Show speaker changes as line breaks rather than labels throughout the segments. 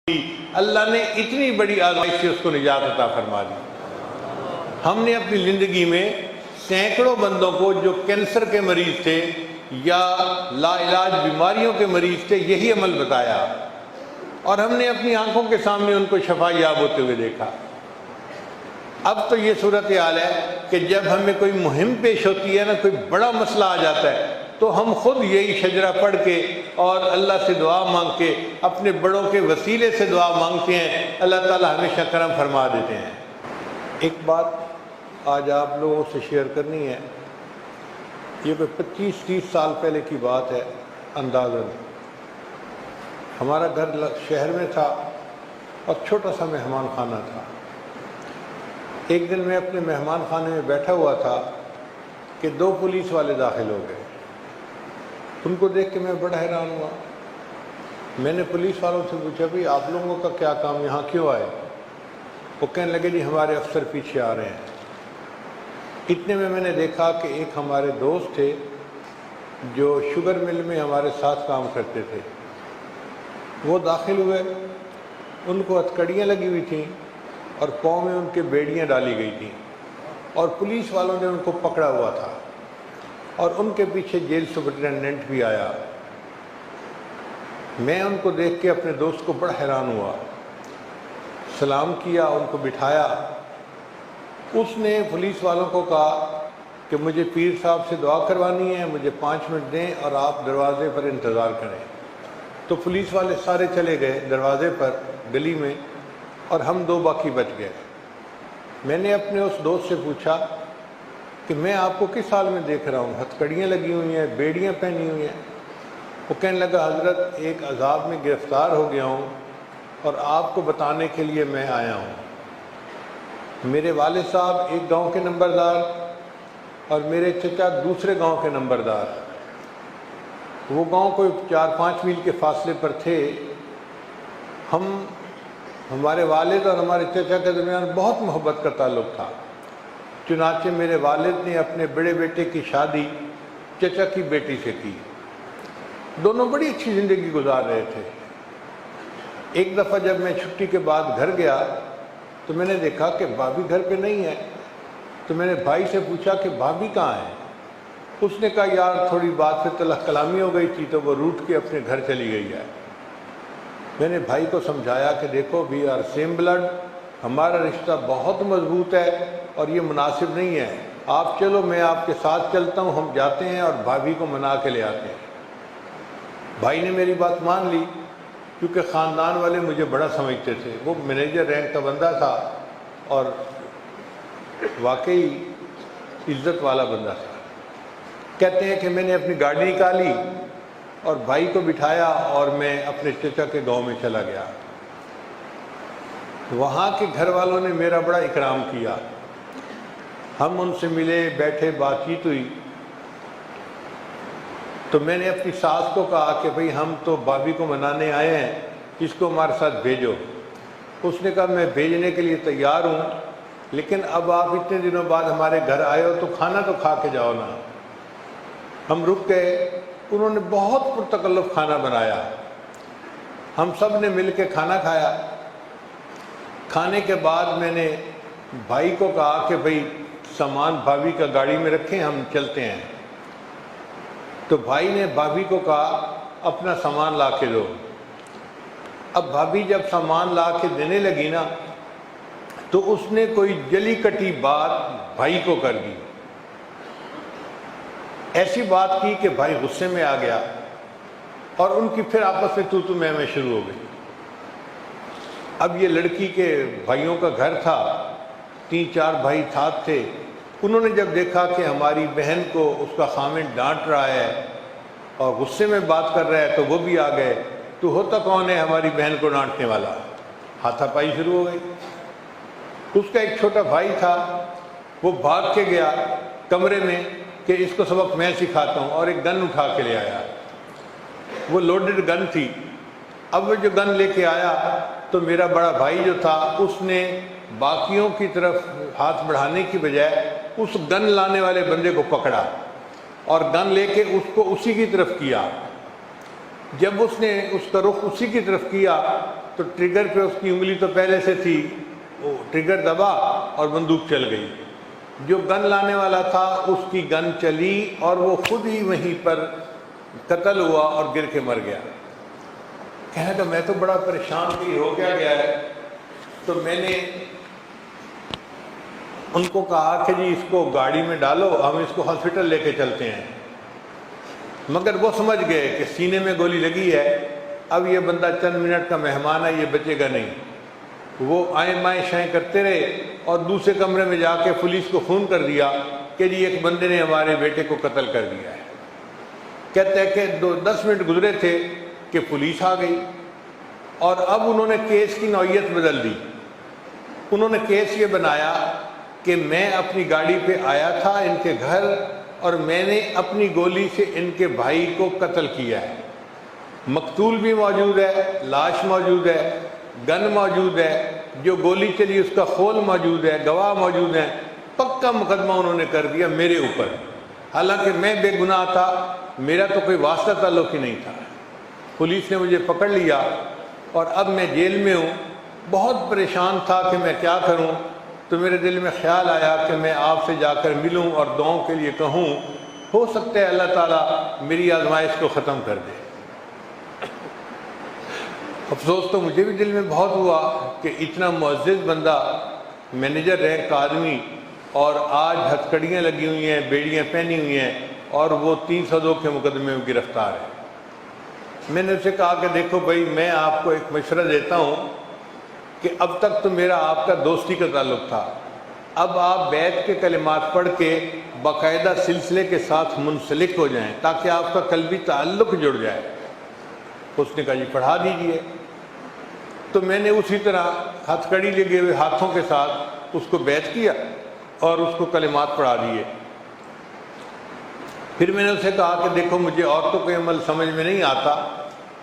اللہ نے اتنی بڑی آزمائش سے اس کو نجات عطا فرما دی۔ ہم نے اپنی زندگی میں سینکڑوں بندوں کو جو کینسر کے مریض تھے یا لا علاج بیماریوں کے مریض تھے یہی عمل بتایا، اور ہم نے اپنی آنکھوں کے سامنے ان کو شفا یاب ہوتے ہوئے دیکھا۔ اب تو یہ صورتحال ہے کہ جب ہمیں کوئی مہم پیش ہوتی ہے نا، کوئی بڑا مسئلہ آ جاتا ہے، تو ہم خود یہی شجرہ پڑھ کے اور اللہ سے دعا مانگ کے اپنے بڑوں کے وسیلے سے دعا مانگتے ہیں، اللہ تعالیٰ ہمیشہ کرم فرما دیتے ہیں۔ ایک بات آج آپ لوگوں سے شیئر کرنی ہے، یہ کوئی 25-30 سال پہلے کی بات ہے اندازاً۔ ہمارا گھر شہر میں تھا اور چھوٹا سا مہمان خانہ تھا۔ ایک دن میں اپنے مہمان خانے میں بیٹھا ہوا تھا کہ 2 پولیس والے داخل ہو گئے۔ ان کو دیکھ کے میں بڑا حیران ہوا۔ میں نے پولیس والوں سے پوچھا بھئی آپ لوگوں کا کیا کام، یہاں کیوں آئے؟ وہ کہنے لگے جی ہمارے افسر پیچھے آ رہے ہیں۔ اتنے میں نے دیکھا کہ ایک ہمارے دوست تھے جو شوگر مل میں ہمارے ساتھ کام کرتے تھے، وہ داخل ہوئے۔ ان کو ہتھکڑیاں لگی ہوئی تھیں اور پاؤں میں ان کے بیڑیاں ڈالی گئی تھیں، اور پولیس والوں نے ان کو پکڑا ہوا تھا، اور ان کے پیچھے جیل سپرنٹینڈنٹ بھی آیا۔ میں ان کو دیکھ کے اپنے دوست کو بڑا حیران ہوا، سلام کیا، ان کو بٹھایا۔ اس نے پولیس والوں کو کہا کہ مجھے پیر صاحب سے دعا کروانی ہے، مجھے 5 منٹ دیں اور آپ دروازے پر انتظار کریں۔ تو پولیس والے سارے چلے گئے دروازے پر گلی میں، اور ہم 2 باقی بچ گئے۔ میں نے اپنے اس دوست سے پوچھا کہ میں آپ کو کس حال میں دیکھ رہا ہوں، ہتھکڑیاں لگی ہوئی ہیں، بیڑیاں پہنی ہوئی ہیں؟ وہ کہنے لگا حضرت ایک عذاب میں گرفتار ہو گیا ہوں اور آپ کو بتانے کے لیے میں آیا ہوں۔ میرے والد صاحب ایک گاؤں کے نمبردار اور میرے چچا دوسرے گاؤں کے نمبردار، وہ گاؤں کوئی 4-5 میل کے فاصلے پر تھے۔ ہمارے والد اور ہمارے چچا کے درمیان بہت محبت کا تعلق تھا، چنانچہ میرے والد نے اپنے بڑے بیٹے کی شادی چچا کی بیٹی سے کی۔ دونوں بڑی اچھی زندگی گزار رہے تھے۔ ایک دفعہ جب میں چھٹی کے بعد گھر گیا تو میں نے دیکھا کہ بھابھی گھر پہ نہیں ہے، تو میں نے بھائی سے پوچھا کہ بھابھی کہاں ہے؟ اس نے کہا یار تھوڑی بات سے تلخ کلامی ہو گئی تھی تو وہ روٹ کے اپنے گھر چلی گئی ہے۔ میں نے بھائی کو سمجھایا کہ دیکھو وی آر سیم بلڈ، ہمارا رشتہ بہت مضبوط ہے اور یہ مناسب نہیں ہے، آپ چلو میں آپ کے ساتھ چلتا ہوں، ہم جاتے ہیں اور بھابھی کو منا کے لے آتے ہیں۔ بھائی نے میری بات مان لی، کیونکہ خاندان والے مجھے بڑا سمجھتے تھے، وہ مینیجر رینک کا بندہ تھا اور واقعی عزت والا بندہ تھا۔ کہتے ہیں کہ میں نے اپنی گاڑی نکالی اور بھائی کو بٹھایا اور میں اپنے چچا کے گاؤں میں چلا گیا۔ وہاں کے گھر والوں نے میرا بڑا اکرام کیا، ہم ان سے ملے، بیٹھے، بات چیت ہوئی۔ تو میں نے اپنی ساس کو کہا کہ بھئی ہم تو بھابھی کو منانے آئے ہیں، اس کو ہمارے ساتھ بھیجو۔ اس نے کہا میں بھیجنے کے لیے تیار ہوں، لیکن اب آپ اتنے دنوں بعد ہمارے گھر آئے ہو تو کھانا تو کھا کے جاؤ نا۔ ہم رک گئے، انہوں نے بہت پرتکلف کھانا بنایا، ہم سب نے مل کے کھانا کھایا۔ کھانے کے بعد میں نے بھائی کو کہا کہ بھئی سامان بھابھی کا گاڑی میں رکھیں، ہم چلتے ہیں۔ تو بھائی نے بھابھی کو کہا اپنا سامان لا کے دو۔ اب بھابھی جب سامان لا کے دینے لگی نا تو اس نے کوئی جلی کٹی بات بھائی کو کر دی، ایسی بات کی کہ بھائی غصے میں آ گیا اور ان کی پھر آپس میں تو میں شروع ہو گئی۔ اب یہ لڑکی کے بھائیوں کا گھر تھا، 3-4 بھائی ساتھ تھے۔ انہوں نے جب دیکھا کہ ہماری بہن کو اس کا خامن ڈانٹ رہا ہے اور غصے میں بات کر رہا ہے تو وہ بھی آ گئے، تو ہوتا کون ہے ہماری بہن کو ڈانٹنے والا؟ ہاتھا پائی شروع ہو گئی۔ اس کا ایک چھوٹا بھائی تھا، وہ بھاگ کے گیا کمرے میں کہ اس کو سبق میں سکھاتا ہوں، اور ایک گن اٹھا کے لے آیا۔ وہ لوڈڈ گن تھی۔ اب وہ جو گن لے کے آیا تو میرا بڑا بھائی جو تھا اس نے باقیوں کی طرف ہاتھ بڑھانے کی بجائے اس گن لانے والے بندے کو پکڑا اور گن لے کے اس کو اسی کی طرف کیا۔ جب اس نے اس کا رخ اسی کی طرف کیا تو ٹریگر پہ اس کی انگلی تو پہلے سے تھی، وہ ٹریگر دبا اور بندوق چل گئی۔ جو گن لانے والا تھا اس کی گن چلی اور وہ خود ہی وہیں پر قتل ہوا اور گر کے مر گیا۔ کہنے کہ میں تو بڑا پریشان بھی ہو گیا ہے، تو میں نے ان کو کہا کہ جی اس کو گاڑی میں ڈالو، ہم اس کو ہاسپٹل لے کے چلتے ہیں۔ مگر وہ سمجھ گئے کہ سینے میں گولی لگی ہے، اب یہ بندہ چند منٹ کا مہمان ہے، یہ بچے گا نہیں۔ وہ آئیں بائیں شائیں کرتے رہے اور دوسرے کمرے میں جا کے پولیس کو فون کر دیا کہ جی ایک بندے نے ہمارے بیٹے کو قتل کر دیا ہے۔ کہتے ہیں کہ 10 منٹ گزرے تھے کہ پولیس آ گئی، اور اب انہوں نے کیس کی نوعیت بدل دی۔ انہوں نے کیس یہ بنایا کہ میں اپنی گاڑی پہ آیا تھا ان کے گھر اور میں نے اپنی گولی سے ان کے بھائی کو قتل کیا ہے۔ مقتول بھی موجود ہے، لاش موجود ہے، گن موجود ہے، جو گولی چلی اس کا خول موجود ہے، گواہ موجود ہیں۔ پکا مقدمہ انہوں نے کر دیا میرے اوپر، حالانکہ میں بے گناہ تھا، میرا تو کوئی واسطہ تعلق ہی نہیں تھا۔ پولیس نے مجھے پکڑ لیا اور اب میں جیل میں ہوں۔ بہت پریشان تھا کہ میں کیا کروں، تو میرے دل میں خیال آیا کہ میں آپ سے جا کر ملوں اور دعاؤں کے لیے کہوں، ہو سکتا ہے اللہ تعالیٰ میری آزمائش کو ختم کر دے۔ افسوس تو مجھے بھی دل میں بہت ہوا کہ اتنا معزز بندہ، مینیجر رینک کا آدمی، اور آج ہتھکڑیاں لگی ہوئی ہیں، بیڑیاں پہنی ہوئی ہیں، اور وہ 302 کے مقدمے میں گرفتار ہے۔ میں نے اسے کہا کہ دیکھو بھائی، میں آپ کو ایک مشورہ دیتا ہوں کہ اب تک تو میرا آپ کا دوستی کا تعلق تھا، اب آپ بیعت کے کلمات پڑھ کے باقاعدہ سلسلے کے ساتھ منسلک ہو جائیں تاکہ آپ کا قلبی تعلق جڑ جائے۔ اس نے کہا جی پڑھا دیجئے۔ تو میں نے اسی طرح ہتھ کڑی لگے ہوئے ہاتھوں کے ساتھ اس کو بیعت کیا اور اس کو کلمات پڑھا دیے۔ پھر میں نے اسے کہا کہ دیکھو مجھے عورتوں کے عمل سمجھ میں نہیں آتا،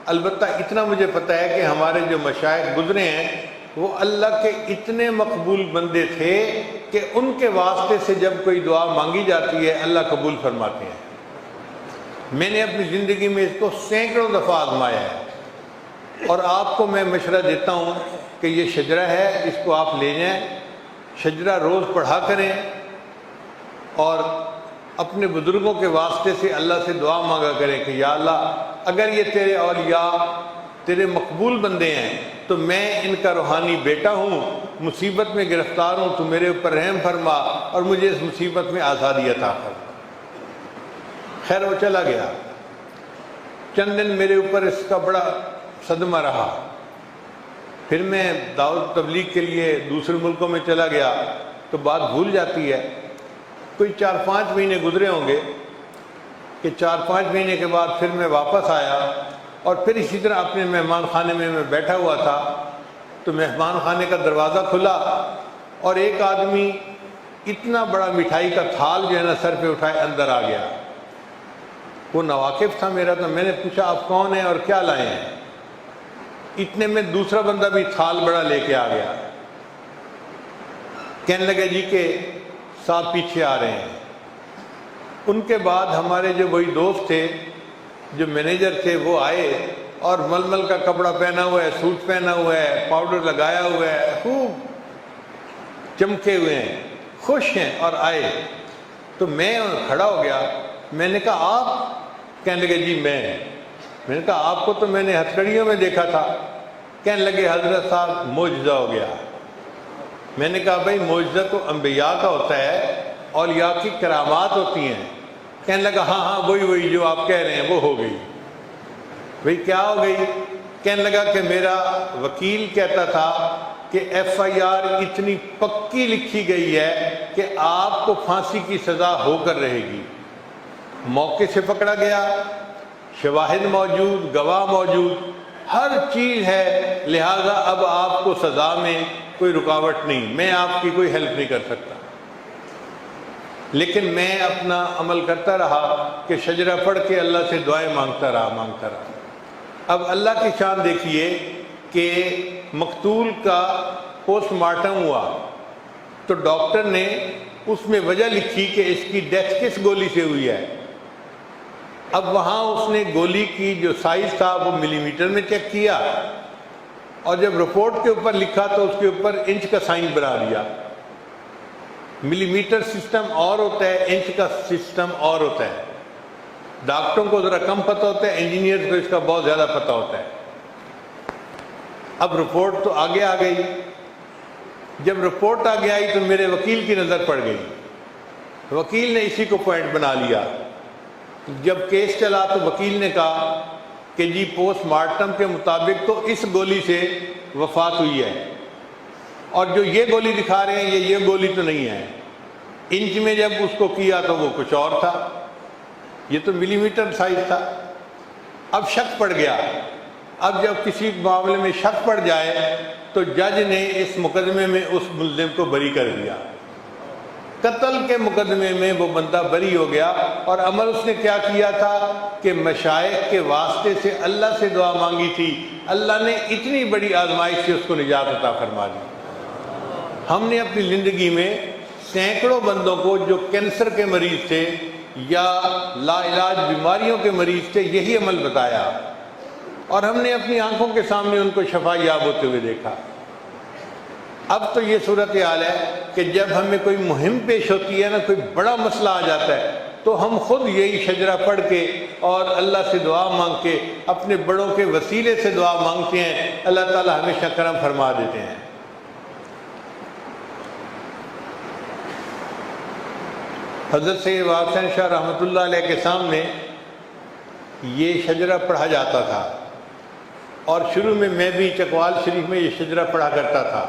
البتہ اتنا مجھے پتہ ہے کہ ہمارے جو مشائخ گزرے ہیں وہ اللہ کے اتنے مقبول بندے تھے کہ ان کے واسطے سے جب کوئی دعا مانگی جاتی ہے اللہ قبول فرماتے ہیں۔ میں نے اپنی زندگی میں اس کو سینکڑوں دفعہ آزمایا ہے، اور آپ کو میں مشورہ دیتا ہوں کہ یہ شجرہ ہے، اس کو آپ لے جائیں، شجرہ روز پڑھا کریں، اور اپنے بزرگوں کے واسطے سے اللہ سے دعا مانگا کریں کہ یا اللہ اگر یہ تیرے اولیاء تیرے مقبول بندے ہیں تو میں ان کا روحانی بیٹا ہوں، مصیبت میں گرفتار ہوں تو میرے اوپر رحم فرما اور مجھے اس مصیبت میں آزادی عطا فرما۔ خیر وہ چلا گیا۔ چند دن میرے اوپر اس کا بڑا صدمہ رہا، پھر میں دعوت تبلیغ کے لیے دوسرے ملکوں میں چلا گیا تو بات بھول جاتی ہے۔ کوئی 4-5 مہینے گزرے ہوں گے کہ 4-5 مہینے کے بعد پھر میں واپس آیا، اور پھر اسی طرح اپنے مہمان خانے میں بیٹھا ہوا تھا تو مہمان خانے کا دروازہ کھلا اور ایک آدمی اتنا بڑا مٹھائی کا تھال جو ہے نا سر پہ اٹھائے اندر آ گیا۔ وہ ناواقف تھا میرا، تو میں نے پوچھا آپ کون ہیں اور کیا لائے ہیں؟ اتنے میں دوسرا بندہ بھی تھال بڑا لے کے آ گیا۔ کہنے لگے جی کہ صاحب پیچھے آ رہے ہیں۔ ان کے بعد ہمارے جو وہی دوست تھے جو مینیجر تھے وہ آئے اور ململ کا کپڑا پہنا ہوا ہے، سوٹ پہنا ہوا ہے، پاؤڈر لگایا ہوا ہے، خوب چمکے ہوئے ہیں، خوش ہیں، اور آئے تو میں کھڑا ہو گیا۔ میں نے کہا آپ؟ کہنے لگے جی میں نے کہا آپ کو تو میں نے ہتھکڑیوں میں دیکھا تھا۔ کہنے لگے حضرت صاحب معجزہ ہو گیا۔ میں نے کہا بھائی معجزہ تو انبیاء کا ہوتا ہے، اولیاء کی کرامات ہوتی ہیں۔ کہنے لگا ہاں وہی جو آپ کہہ رہے ہیں وہ ہو گئی۔ بھئی کیا ہو گئی؟ کہنے لگا کہ میرا وکیل کہتا تھا کہ FIR اتنی پکی لکھی گئی ہے کہ آپ کو پھانسی کی سزا ہو کر رہے گی۔ موقع سے پکڑا گیا، شواہد موجود، گواہ موجود، ہر چیز ہے، لہذا اب آپ کو سزا میں کوئی رکاوٹ نہیں، میں آپ کی کوئی ہیلپ نہیں کر سکتا۔ لیکن میں اپنا عمل کرتا رہا کہ شجرہ پڑھ کے اللہ سے دعائیں مانگتا رہا۔ اب اللہ کی شان دیکھیے کہ مقتول کا پوسٹ مارٹم ہوا تو ڈاکٹر نے اس میں وجہ لکھی کہ اس کی ڈیتھ کس گولی سے ہوئی ہے۔ اب وہاں اس نے گولی کی جو سائز تھا وہ ملی میٹر میں چیک کیا، اور جب رپورٹ کے اوپر لکھا تو اس کے اوپر انچ کا سائن بنا دیا۔ ملی میٹر سسٹم اور ہوتا ہے، انچ کا سسٹم اور ہوتا ہے۔ ڈاکٹروں کو ذرا کم پتہ ہوتا ہے، انجینئر کو اس کا بہت زیادہ پتہ ہوتا ہے۔ اب رپورٹ تو آگے آ گئی، جب رپورٹ آگے آئی تو میرے وکیل کی نظر پڑ گئی، وکیل نے اسی کو پوائنٹ بنا لیا۔ جب کیس چلا تو وکیل نے کہا کہ جی پوسٹ مارٹم کے مطابق تو اس گولی سے وفات ہوئی ہے، اور جو یہ گولی دکھا رہے ہیں یہ گولی تو نہیں ہے، انچ میں جب اس کو کیا تو وہ کچھ اور تھا، یہ تو ملی میٹر سائز تھا۔ اب شک پڑ گیا۔ اب جب کسی معاملے میں شک پڑ جائے تو جج نے اس مقدمے میں اس ملزم کو بری کر دیا۔ قتل کے مقدمے میں وہ بندہ بری ہو گیا، اور عمل اس نے کیا کیا تھا کہ مشائخ کے واسطے سے اللہ سے دعا مانگی تھی، اللہ نے اتنی بڑی آزمائش سے اس کو نجات عطا فرما دی۔ ہم نے اپنی زندگی میں سینکڑوں بندوں کو جو کینسر کے مریض تھے یا لا علاج بیماریوں کے مریض تھے یہی عمل بتایا، اور ہم نے اپنی آنکھوں کے سامنے ان کو شفا یاب ہوتے ہوئے دیکھا۔ اب تو یہ صورتحال ہے کہ جب ہمیں کوئی مہم پیش ہوتی ہے نا، کوئی بڑا مسئلہ آ جاتا ہے، تو ہم خود یہی شجرہ پڑھ کے اور اللہ سے دعا مانگ کے اپنے بڑوں کے وسیلے سے دعا مانگتے ہیں، اللہ تعالیٰ ہمیشہ کرم فرما دیتے ہیں۔ حضرت سید حسین شاہ رحمۃ اللہ علیہ کے سامنے یہ شجرہ پڑھا جاتا تھا، اور شروع میں میں بھی چکوال شریف میں یہ شجرہ پڑھا کرتا تھا۔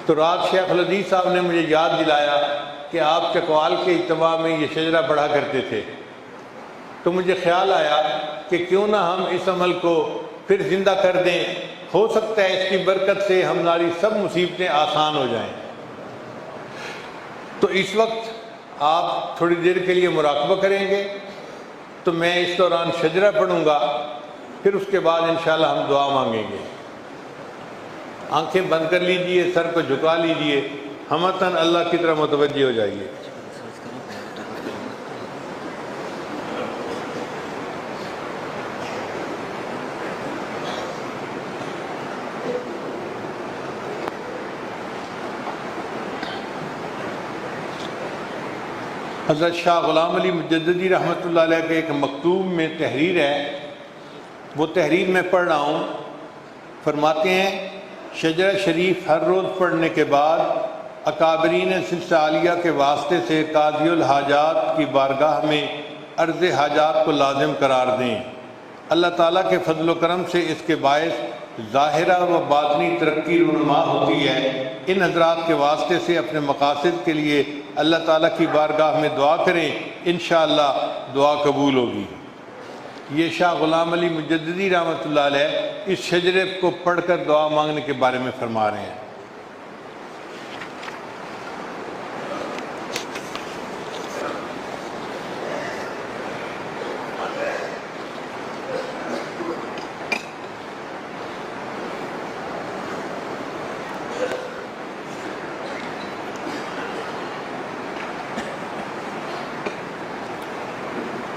تو رات شیخ الحدیث صاحب نے مجھے یاد دلایا کہ آپ چکوال کے اجتماع میں یہ شجرہ پڑھا کرتے تھے، تو مجھے خیال آیا کہ کیوں نہ ہم اس عمل کو پھر زندہ کر دیں، ہو سکتا ہے اس کی برکت سے ہماری سب مصیبتیں آسان ہو جائیں۔ تو اس وقت آپ تھوڑی دیر کے لیے مراقبہ کریں گے، تو میں اس دوران شجرہ پڑھوں گا، پھر اس کے بعد انشاءاللہ ہم دعا مانگیں گے۔ آنکھیں بند کر لیجئے، سر کو جھکا لیجئے، ہمتاً اللہ کی طرف متوجہ ہو جائیے۔ حضرت شاہ غلام علی مجددی رحمۃ اللہ علیہ کے ایک مکتوب میں تحریر ہے، وہ تحریر میں پڑھ رہا ہوں۔ فرماتے ہیں شجرہ شریف ہر روز پڑھنے کے بعد اکابرین سلسلہ عالیہ کے واسطے سے قاضی الحاجات کی بارگاہ میں عرض حاجات کو لازم قرار دیں۔ اللہ تعالیٰ کے فضل و کرم سے اس کے باعث ظاہرہ و باطنی ترقی رونما ہوتی ہے۔ ان حضرات کے واسطے سے اپنے مقاصد کے لیے اللہ تعالیٰ کی بارگاہ میں دعا کریں، انشاءاللہ دعا قبول ہوگی۔ یہ شاہ غلام علی مجددی رحمۃ اللہ علیہ اس شجرے کو پڑھ کر دعا مانگنے کے بارے میں فرما رہے ہیں۔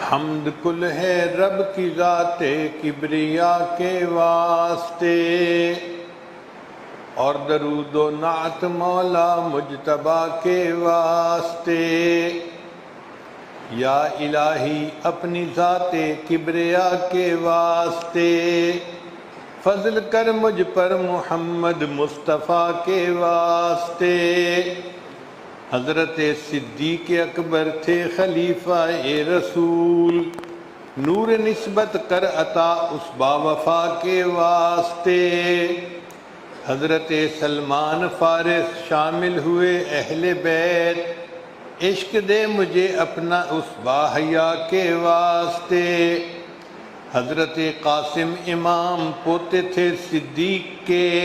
حمد کل ہے رب کی ذات کبریا کے واسطے، اور درود و نعت مولا مجتبی کے واسطے۔ یا الہی اپنی ذات کبریا کے واسطے فضل کر مجھ پر محمد مصطفیٰ کے واسطے۔ حضرت صدیق اکبر تھے خلیفہ رسول، نور نسبت کر عطا اس باوفا کے واسطے۔ حضرت سلمان فارس شامل ہوئے اہل بیت، عشق دے مجھے اپنا اس باحیا کے واسطے۔ حضرت قاسم امام پوتے تھے صدیق کے،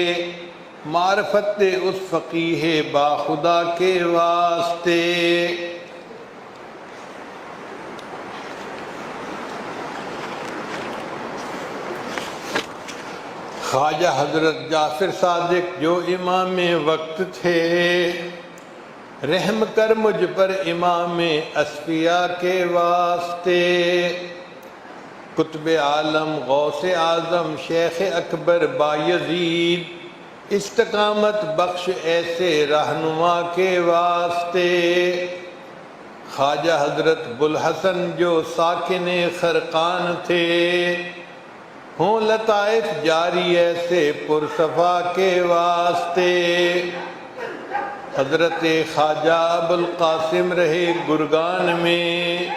معرفت دے اس فقیہ با خدا کے واسطے۔ خواجہ حضرت جعفر صادق جو امام وقت تھے، رحم کر مجھ پر امام اصفیاء کے واسطے۔ قطب عالم غوث اعظم شیخ اکبر بایزید استقامت بخش ایسے رہنما کے واسطے، خواجہ حضرت بوالحسن جو ساکن خرقان تھے، ہوں لطائف جاری ایسے پرصفا کے واسطے، حضرت خواجہ ابوالقاسم رہے گرگان میں،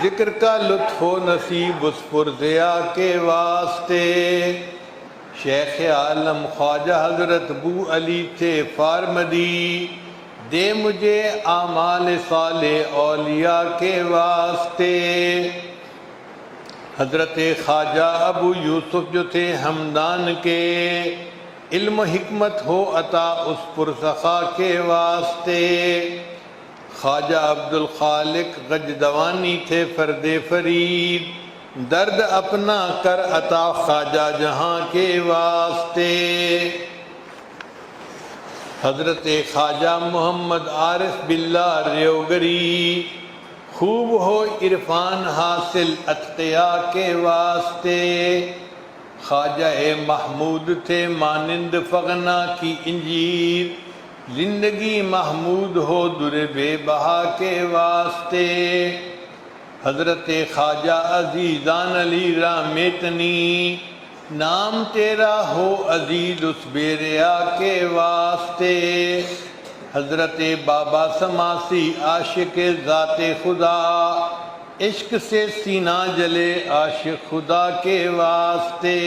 ذکر کا لطف و نصیب اس پرضیا کے واسطے، شیخ عالم خواجہ حضرت بو علی تھے فارمدی، دے مجھے اعمال صالح اولیاء کے واسطے، حضرت خواجہ ابو یوسف جو تھے ہمدان کے، علم و حکمت ہو عطا اس پرسخا کے واسطے، خواجہ عبد الخالق غجدوانی تھے فرد فرید، درد اپنا کر عطا خواجہ جہاں کے واسطے، حضرت خواجہ محمد عارف باللہ ریوگری، خوب ہو عرفان حاصل اتقیاء کے واسطے، خواجہ محمود تھے مانند فغنا کی انجیر، زندگی محمود ہو در بے بہا کے واسطے، حضرت خواجہ عزیزان علی رامیتنی، نام تیرا ہو عزیز اس بے ریا کے واسطے، حضرت بابا سماسی عاشق ذات خدا، عشق سے سینہ جلے عاشق خدا کے واسطے،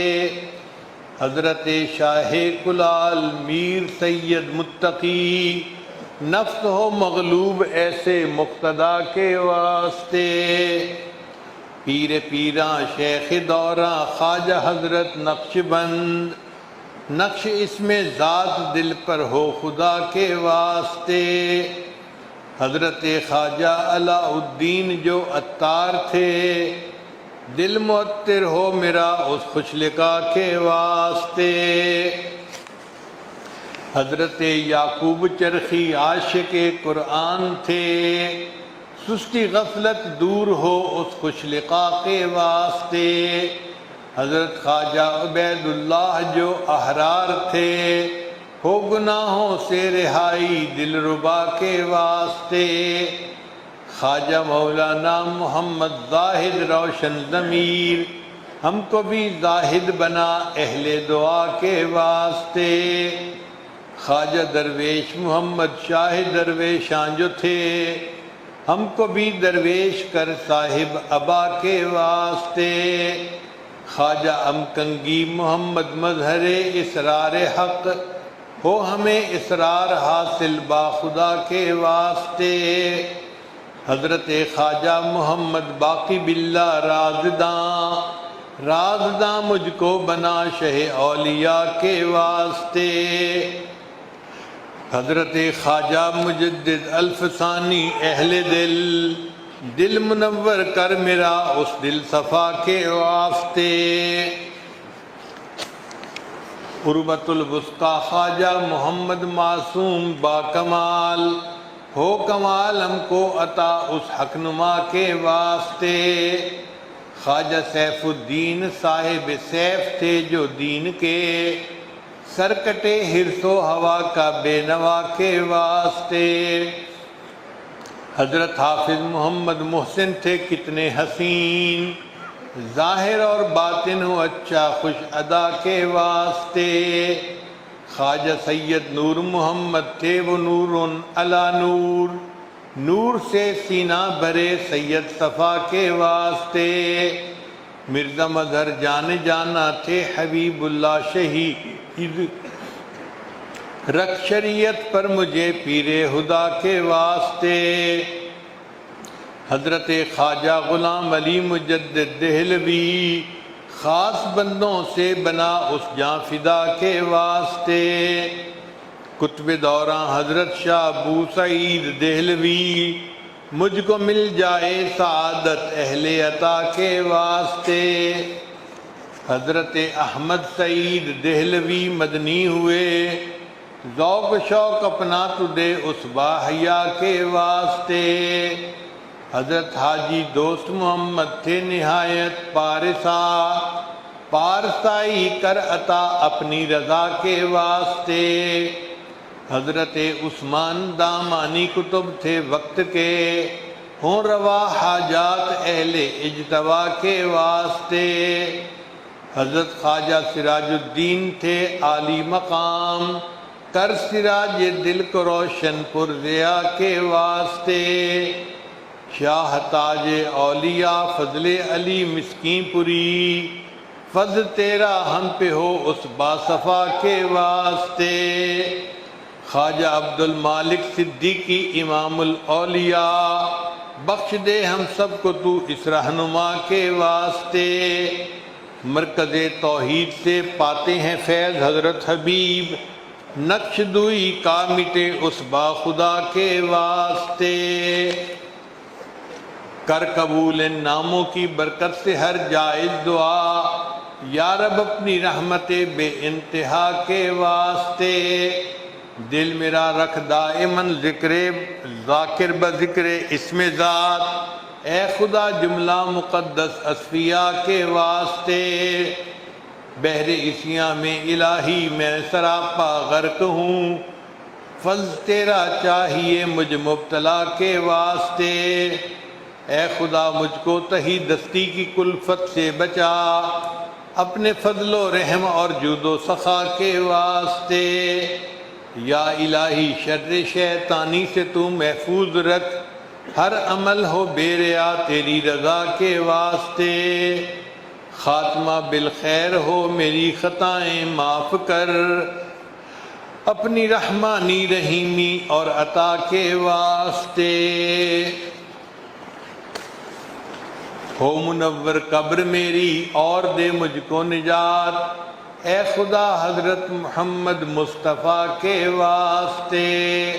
حضرت شاہ کلال میر سید متقی، نفس ہو مغلوب ایسے مقتدا کے واسطے، پیر پیراں شیخ دوراں خواجہ حضرت نقش بند، نقش اس میں ذات دل پر ہو خدا کے واسطے، حضرت خواجہ علاء الدین جو عطار تھے، دل معطر ہو میرا اس خوش لقا کے واسطے، حضرت یعقوب چرخی عاشق قرآن تھے، سستی غفلت دور ہو اس خوش لقا کے واسطے، حضرت خواجہ عبید اللہ جو احرار تھے، ہو گناہوں سے رہائی دل ربا کے واسطے، خواجہ مولانا محمد زاہد روشن ضمیر، ہم کو بھی زاہد بنا اہل دعا کے واسطے، خواجہ درویش محمد شاہ درویشاں جو تھے، ہم کو بھی درویش کر صاحب ابا کے واسطے، خواجہ امکنگی محمد مظہر اسرار حق، ہو ہمیں اسرار حاصل با خدا کے واسطے، حضرت خواجہ محمد باقی باللہ رازداں مجھ کو بنا شہ اولیاء کے واسطے، حضرت خواجہ مجدد الفسانی اہل دل منور کر میرا اس دل صفا کے واسطے، قربت الوسطی خواجہ محمد معصوم با کمال، ہو کمال ہم کو عطا اس حق نما کے واسطے، خواجہ سیف الدین صاحب سیف تھے جو دین کے، سر کٹے حرص و ہوا کا بے نوا کے واسطے، حضرت حافظ محمد محسن تھے کتنے حسین، ظاہر اور باطن ہو اچھا خوش ادا کے واسطے، خواجہ سید نور محمد تھے وہ نور علی نور، نور سے سینہ بھرے سید صفا کے واسطے، مرزا مظہر جان جانا تھے حبیب اللہ شہید، رکھ شریعت پر مجھے پیر خدا کے واسطے، حضرت خواجہ غلام علی مجدد دہلوی، خاص بندوں سے بنا اس جاں فدا کے واسطے، قطب دوراں حضرت شاہ ابو سعید دہلوی، مجھ کو مل جائے سعادت اہل عطا کے واسطے، حضرت احمد سعید دہلوی مدنی ہوئے، ذوق شوق اپنا تو دے اس باحیا کے واسطے، حضرت حاجی دوست محمد تھے نہایت پارسا، پارسائی کر عطا اپنی رضا کے واسطے۔ حضرت عثمان دامانی کتب تھے وقت کے، ہوں روا حاجات اہل اجتبا کے واسطے۔ حضرت خواجہ سراج الدین تھے عالی مقام، کر سراج دل کو روشن پر ضیاء کے واسطے۔ شاہ تاج اولیاء فضل علی مسکین پوری، فضل تیرا ہم پہ ہو اس باصفا کے واسطے۔ خواجہ عبد المالک صدیقی امام الاولیاء، بخش دے ہم سب کو تو اس رہنما کے واسطے۔ مرکز توحید سے پاتے ہیں فیض حضرت حبیب، نقش دوئی کا مٹے اس با خدا کے واسطے۔ کر قبول ان ناموں کی برکت سے ہر جائز دعا، یا رب اپنی رحمت بے انتہا کے واسطے۔ دل میرا رکھ دائماً ذکر ذاکر بذکر اسم ذات، اے خدا جملہ مقدس اصفیاء کے واسطے۔ بحر عصیاں میں الہی میں سراپا غرق ہوں، فضل تیرا چاہیے مجھ مبتلا کے واسطے۔ اے خدا مجھ کو تہی دستی کی کلفت سے بچا، اپنے فضل و رحم اور جود و سخا کے واسطے۔ یا الہی شر شیطانی سے تو محفوظ رکھ، ہر عمل ہو بے ریا تیری رضا کے واسطے۔ خاتمہ بالخیر ہو میری خطائیں معاف کر، اپنی رحمانی رحیمی اور عطا کے واسطے۔ ہو منور قبر میری اور دے مجھ کو نجات، اے خدا حضرت محمد مصطفیٰ کے واسطے۔